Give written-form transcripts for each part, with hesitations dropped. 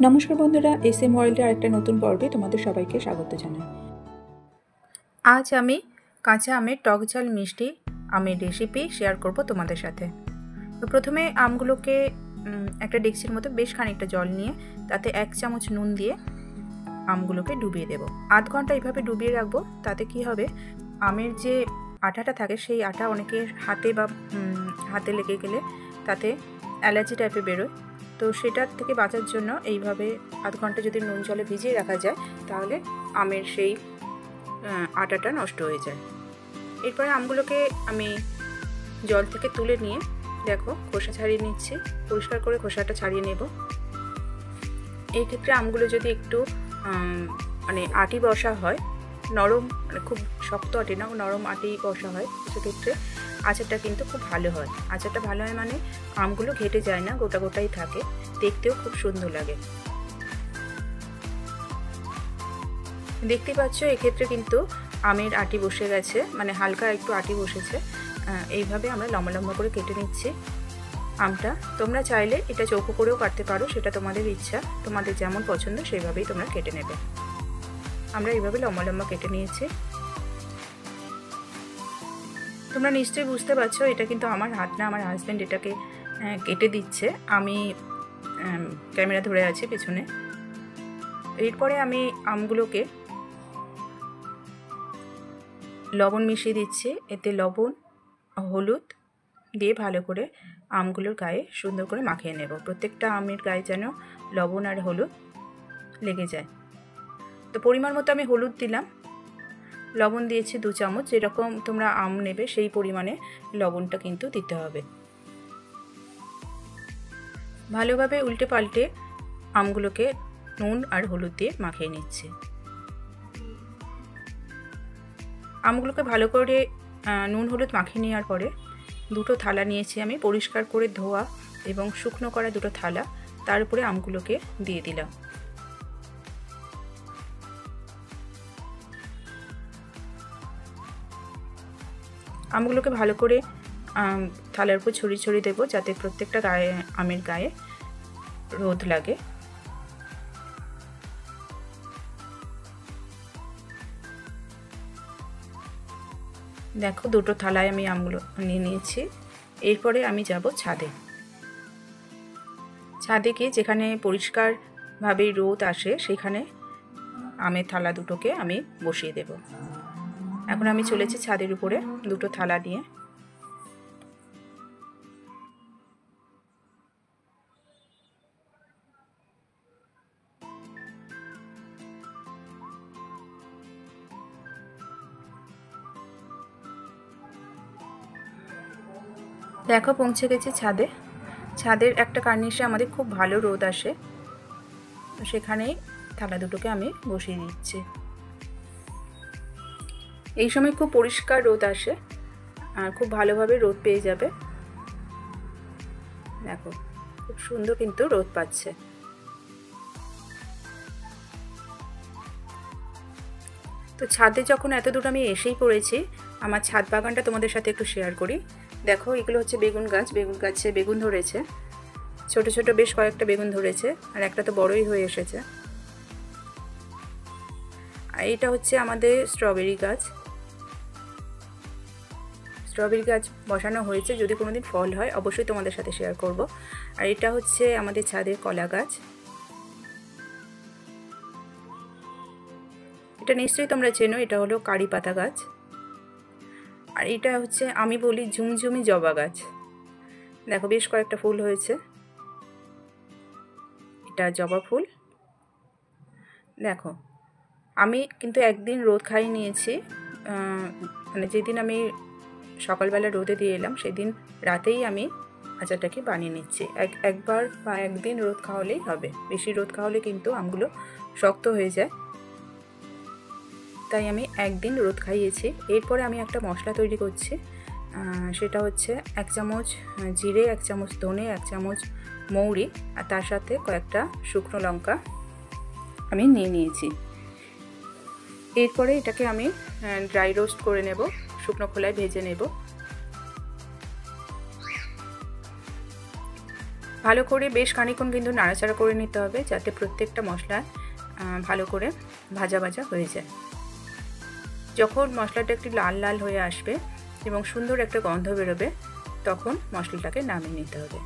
নমস্কার বন্ধুরা, SM ওয়ার্ল্ডের আরেকটা নতুন পর্বে তোমাদের সবাইকে স্বাগত জানাই। আজ আমি কাঁচা আমের টক ঝাল মিষ্টি আমের রেসিপি শেয়ার করব তোমাদের সাথে। তো প্রথমে আমগুলোকে একটা ডেকচির মতো বেশ খানিকটা জল নিয়ে তাতে 1 চামচ নুন দিয়ে আমগুলোকে ডুবিয়ে দেব। আধ ঘন্টা এইভাবে ডুবিয়ে রাখবো। তাতে কি হবে, আমের যে আটাটা থাকে সেই আটা অনেকের হাতে লেগে গেলে তাতে অ্যালার্জি টাইপের বেরোয়। তো সেটার থেকে বাঁচার জন্য এইভাবে আধ ঘন্টা যদি নুন জলে ভিজিয়ে রাখা যায় তাহলে আমের সেই আটাটা নষ্ট হয়ে যায়। এরপরে আমগুলোকে আমি জল থেকে তুলে নিয়ে দেখো খোসা ছাড়িয়ে নিচ্ছি। পরিষ্কার করে খোসাটা ছাড়িয়ে নেব। এই ক্ষেত্রে আমগুলো যদি একটু আটি বসা হয়, নরম খুব শক্ত আটি না, নরম আটি বসা হয়, সেক্ষেত্রে আচারটা কিন্তু খুব ভালো হয়। আচারটা ভালো হয় মানে আমগুলো ঘেটে যায় না, গোটা গোটাই থাকে, দেখতেও খুব সুন্দর লাগে। দেখতে পাচ্ছ এক্ষেত্রে কিন্তু আমের আটি বসে গেছে, মানে হালকা একটু আটি বসেছে। এইভাবে আমরা লম্বা লম্বা করে কেটে নিচ্ছি আমটা। তোমরা চাইলে এটা চৌকো করেও কাটতে পারো, সেটা তোমাদের ইচ্ছা, তোমাদের যেমন পছন্দ সেইভাবেই তোমরা কেটে নেবে। আমরা এইভাবে লম্বা লম্বা কেটে নিয়েছি। তোমরা নিশ্চয়ই বুঝতে পারছো এটা কিন্তু আমার হাত না, আমার হাজব্যান্ড এটাকে কেটে দিচ্ছে, আমি ক্যামেরা ধরে আছি পেছনে। এরপরে আমি আমগুলোকে লবণ মিশিয়ে দিচ্ছি। এতে লবণ হলুদ দিয়ে ভালো করে আমগুলোর গায়ে সুন্দর করে মাখিয়ে নেব। প্রত্যেকটা আমের গায়ে যেন লবণ আর হলুদ লেগে যায়। তো পরিমাণ মতো আমি হলুদ দিলাম, লবণ দিয়েছি 2 চামচ। যেরকম তোমরা আম নেবে সেই পরিমাণে লবণটা কিন্তু দিতে হবে। ভালোভাবে উল্টে পাল্টে আমগুলোকে নুন আর হলুদ দিয়ে মাখিয়ে নিচ্ছি। আমগুলোকে ভালো করে নুন হলুদ মাখিয়ে নেওয়ার পরে 2টো থালা নিয়েছি আমি, পরিষ্কার করে ধোয়া এবং শুকনো করা 2টো থালা। তার উপরে আমগুলোকে দিয়ে দিলাম। আমগুলোকে ভালো করে থালার উপর ছড়িয়ে ছড়িয়ে দেবো, যাতে প্রত্যেকটা আমের গায়ে রোদ লাগে। দেখো 2টো থালায় আমি আমগুলো নিয়ে নিয়েছি। এরপরে আমি যাব ছাদে। ছাদে গিয়ে যেখানে পরিষ্কারভাবে রোদ আসে সেখানে আমের থালা 2টোকে আমি বসিয়ে দেব। এখন আমি চলেছি ছাদের উপরে 2টো থালা নিয়ে। দেখো পৌঁছে গেছি ছাদে। ছাদের একটা কার্নিশে আমাদের খুব ভালো রোদ আসে, সেখানেই থালা 2টোকে আমি বসিয়ে দিচ্ছি। এই সময় খুব পরিষ্কার রোদ আসে আর খুব ভালোভাবে রোদ পেয়ে যাবে। দেখো খুব সুন্দর কিন্তু রোদ পাচ্ছে। তো ছাদে যখন এত দূর আমি এসেই পড়েছি, আমার ছাদ বাগানটা তোমাদের সাথে একটু শেয়ার করি। দেখো এগুলো হচ্ছে বেগুন গাছ। বেগুন গাছে বেগুন ধরেছে, ছোট ছোট বেশ কয়েকটা বেগুন ধরেছে, আর একটা তো বড়ই হয়ে এসেছে। আর এটা হচ্ছে আমাদের স্ট্রবেরি গাছ। স্ট্রবেরি গাছ বসানো হয়েছে, যদি কোনোদিন ফল হয় অবশ্যই তোমাদের সাথে শেয়ার করব। আর এটা হচ্ছে আমাদের ছাদের কলা গাছ। এটা নিশ্চয়ই তোমরা চেনো, এটা হলো কারি পাতা গাছ। আর এটা হচ্ছে আমি বলি ঝুমঝুমি জবা গাছ। দেখো বেশ কয়েকটা ফুল হয়েছে, এটা জবা ফুল। দেখো আমি কিন্তু একদিন রোদ খাইয়ে নিয়েছি, মানে যেদিন আমি সকালবেলা রোদে দিয়ে এলাম সেদিন রাতেই আমি আচারটাকে বানিয়ে নিচ্ছি। একবার বা একদিন রোদ খাওয়ালেই হবে, বেশি রোদ খাওয়ালে কিন্তু আমগুলো শক্ত হয়ে যায়, তাই আমি একদিন রোদ খাইয়েছি। এরপরে আমি একটা মশলা তৈরি করছি, সেটা হচ্ছে 1 চামচ জিরে, 1 চামচ ধনে, 1 চামচ মৌরি, আর তার সাথে কয়েকটা শুকনো লঙ্কা আমি নিয়ে নিয়েছি। এরপরে এটাকে আমি ড্রাই রোস্ট করে নেব, শুকনো খোলায় ভেজে নেব। ভালো করে বেশ খানিকক্ষণ কিন্তু নাড়াচাড়া করে নিতে হবে, যাতে প্রত্যেকটা মশলা ভালো করে ভাজা ভাজা হয়ে যায়। যখন মশলাটা একটু লাল লাল হয়ে আসবে এবং সুন্দর একটা গন্ধ বেরোবে, তখন মশলাটাকে নামিয়ে নিতে হবে।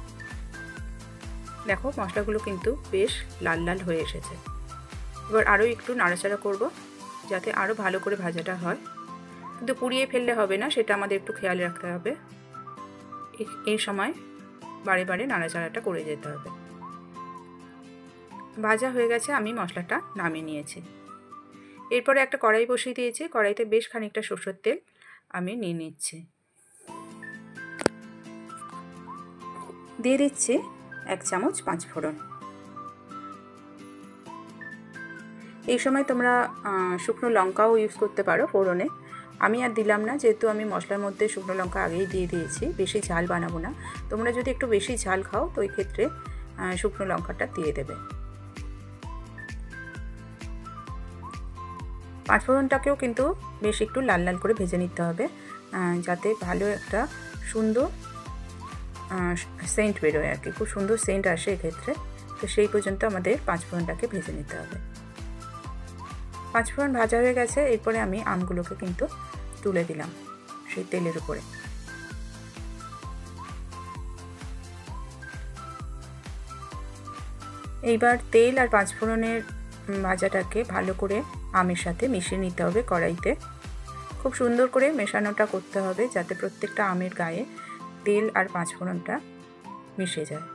দেখো মশলাগুলো কিন্তু বেশ লাল লাল হয়ে এসেছে। এবার আরও একটু নাড়াচাড়া করব, যাতে আরও ভালো করে ভাজাটা হয়। কিন্তু পুড়িয়ে ফেললে হবে না, সেটা আমাদের একটু খেয়াল রাখতে হবে। এই সময় বারে বারে নাড়াচাড়াটা করে যেতে হবে। ভাজা হয়ে গেছে, আমি মশলাটা নামিয়ে নিয়েছি। এরপরে একটা কড়াই বসিয়ে দিয়েছি, কড়াইতে বেশ খানিকটা সরষের তেল আমি নিয়ে নিচ্ছি। দিয়ে দিচ্ছি 1 চামচ 5 ফোড়ন। এই সময় তোমরা শুকনো লঙ্কাও ইউজ করতে পারো ফোড়নে, আমি আর দিলাম না, যেহেতু আমি মশলার মধ্যে শুকনো লঙ্কা আগেই দিয়ে দিয়েছি। বেশি ঝাল বানাবো না, তোমরা যদি একটু বেশি ঝাল খাও তো ওই ক্ষেত্রে শুকনো লঙ্কাটা দিয়ে দেবে। 5 ফোড়নটাকেও কিন্তু বেশ একটু লাল লাল করে ভেজে নিতে হবে, যাতে ভালো একটা সুন্দর সেন্ট বেরোয় আর কি, খুব সুন্দর সেন্ট আসে এক্ষেত্রে। তো সেই পর্যন্ত আমাদের 5 ফোড়নটাকে ভেজে নিতে হবে। 5 ফোড়ন ভাজা হয়ে গেছে, এরপরে আমি আমগুলোকে কিন্তু তুলে দিলাম সেই তেলের উপরে। এইবার তেল আর 5 ফোড়নের ভাজাটাকে ভালো করে আমের সাথে মিশিয়ে নিতে হবে কড়াইতে। খুব সুন্দর করে মেশানোটা করতে হবে, যাতে প্রত্যেকটা আমের গায়ে তেল আর 5 ফোড়নটা মিশে যায়।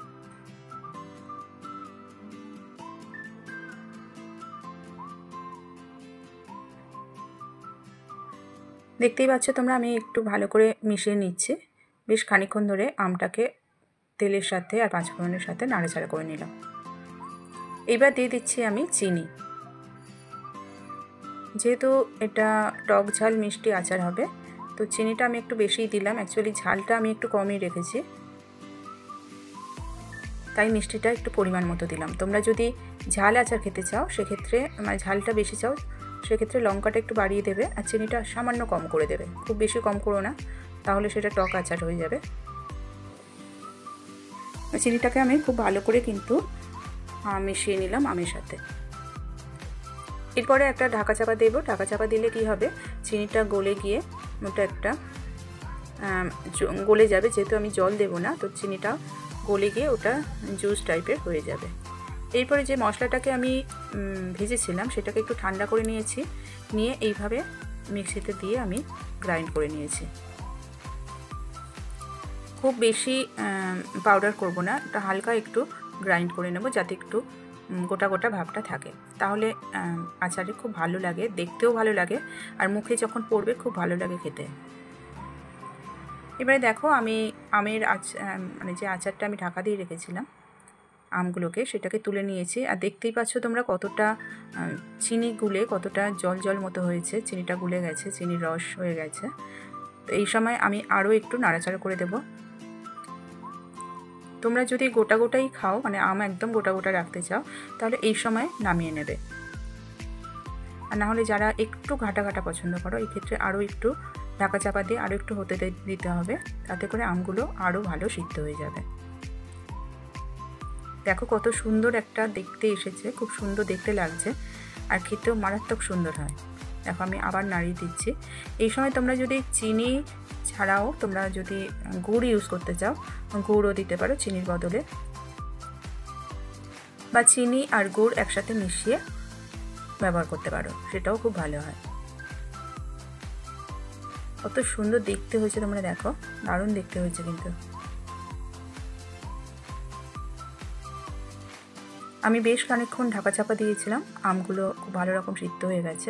দেখতেই পাচ্ছ তোমরা, আমি একটু ভালো করে মিশিয়ে নিচ্ছি। বেশ খানিকক্ষণ ধরে আমটাকে তেলের সাথে আর 5 ফোড়নের সাথে নাড়াচাড়া করে নিলাম। এবার দিয়ে দিচ্ছি আমি চিনি। যেহেতু এটা টক ঝাল মিষ্টি আচার হবে, তো চিনিটা আমি একটু বেশিই দিলাম। অ্যাকচুয়ালি ঝালটা আমি একটু কমই রেখেছি, তাই মিষ্টিটা একটু পরিমাণ মতো দিলাম। তোমরা যদি ঝাল আচার খেতে চাও, সেক্ষেত্রে মানে ঝালটা বেশি চাও, সেক্ষেত্রে লঙ্কাটা একটু বাড়িয়ে দেবে আর চিনিটা সামান্য কম করে দেবে। খুব বেশি কম করো না, তাহলে সেটা টক আচার হয়ে যাবে। চিনিটাকে আমি খুব ভালো করে কিন্তু মিশিয়ে নিলাম আমের সাথে। এরপরে একটা ঢাকা চাপা দেবো। ঢাকা চাপা দিলে কি হবে, চিনিটা গলে গিয়ে ওটা একটা গলে যাবে। যেহেতু আমি জল দেবো না, তো চিনিটা গলে গিয়ে ওটা জুস টাইপের হয়ে যাবে। এরপরে যে মশলাটাকে আমি ভেজেছিলাম, সেটাকে একটু ঠান্ডা করে নিয়েছি, নিয়ে এইভাবে মিক্সিতে দিয়ে আমি গ্রাইন্ড করে নিয়েছি। খুব বেশি পাউডার করব না, এটা হালকা একটু গ্রাইন্ড করে নেব, যাতে একটু গোটা গোটা ভাবটা থাকে। তাহলে আচারে খুব ভালো লাগে, দেখতেও ভালো লাগে, আর মুখে যখন পড়বে খুব ভালো লাগে খেতে। এবারে দেখো, আমি আমের মানে যে আচারটা আমি ঢাকা দিয়ে রেখেছিলাম আমগুলোকে, সেটাকে তুলে নিয়েছি। আর দেখতেই পাচ্ছ তোমরা কতটা চিনি গুলে কতটা জল জল মতো হয়েছে, চিনিটা গুলে গেছে, চিনির রস হয়ে গেছে। তো এই সময় আমি আরও একটু নাড়াচাড়া করে দেব। তোমরা যদি গোটা গোটাই খাও, মানে আম একদম গোটা গোটা রাখতে চাও, তাহলে এই সময় নামিয়ে নেবে। আর না হলে যারা একটু ঘাটা ঘাটা পছন্দ করো, এই ক্ষেত্রে আরও একটু ঢাকা চাপা দিয়ে আরও একটু হতে দিতে হবে, তাতে করে আমগুলো আরও ভালো সিদ্ধ হয়ে যাবে। দেখো কত সুন্দর একটা দেখতে এসেছে, খুব সুন্দর দেখতে লাগছে, আর খেতেও মারাত্মক সুন্দর হয়। দেখো আমি আবার নাড়িয়ে দিচ্ছি। এই সময় তোমরা যদি চিনি ছাড়াও তোমরা যদি গুড় ইউজ করতে চাও, গুড়ও দিতে পারো চিনির বদলে, বা চিনি আর গুড় একসাথে মিশিয়ে ব্যবহার করতে পারো, সেটাও খুব ভালো হয়। কত সুন্দর দেখতে হয়েছে তোমরা দেখো, দারুণ দেখতে হয়েছে কিন্তু। আমি বেশ খানিকক্ষণ ঢাকা চাপা দিয়েছিলাম, আমগুলো খুব ভালো রকম সিদ্ধ হয়ে গেছে।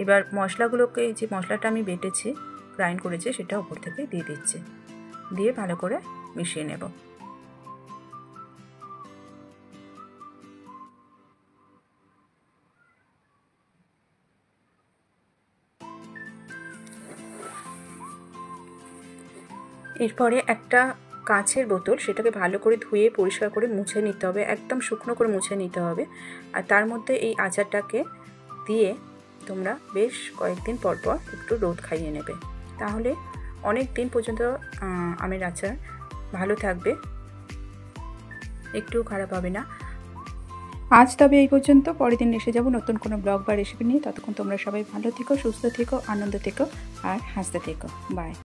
এবার মশলাগুলোকে, যে মশলাটা আমি বেটেছি গ্রাইন্ড করেছি, সেটা উপর থেকে দিয়ে দিচ্ছি, দিয়ে ভালো করে মিশিয়ে নেব। এরপরে একটা কাঁচের বোতল, সেটাকে ভালো করে ধুয়ে পরিষ্কার করে মুছে নিতে হবে, একদম শুকনো করে মুছে নিতে হবে। আর তার মধ্যে এই আচারটাকে দিয়ে তোমরা বেশ কয়েকদিন পর পর একটু রোদ খাইয়ে নেবে, তাহলে অনেক দিন পর্যন্ত আমের আচার ভালো থাকবে। একটুও খারাপ হবে না। আজ তবে এই পর্যন্ত, পরের দিন এসে যাব নতুন কোনো ব্লগ বা রেসিপি নিয়ে। ততক্ষণ তোমরা সবাই ভালো থেকো, সুস্থ থেকো, আনন্দ থেকো আর হাসতে থেকো। বাই।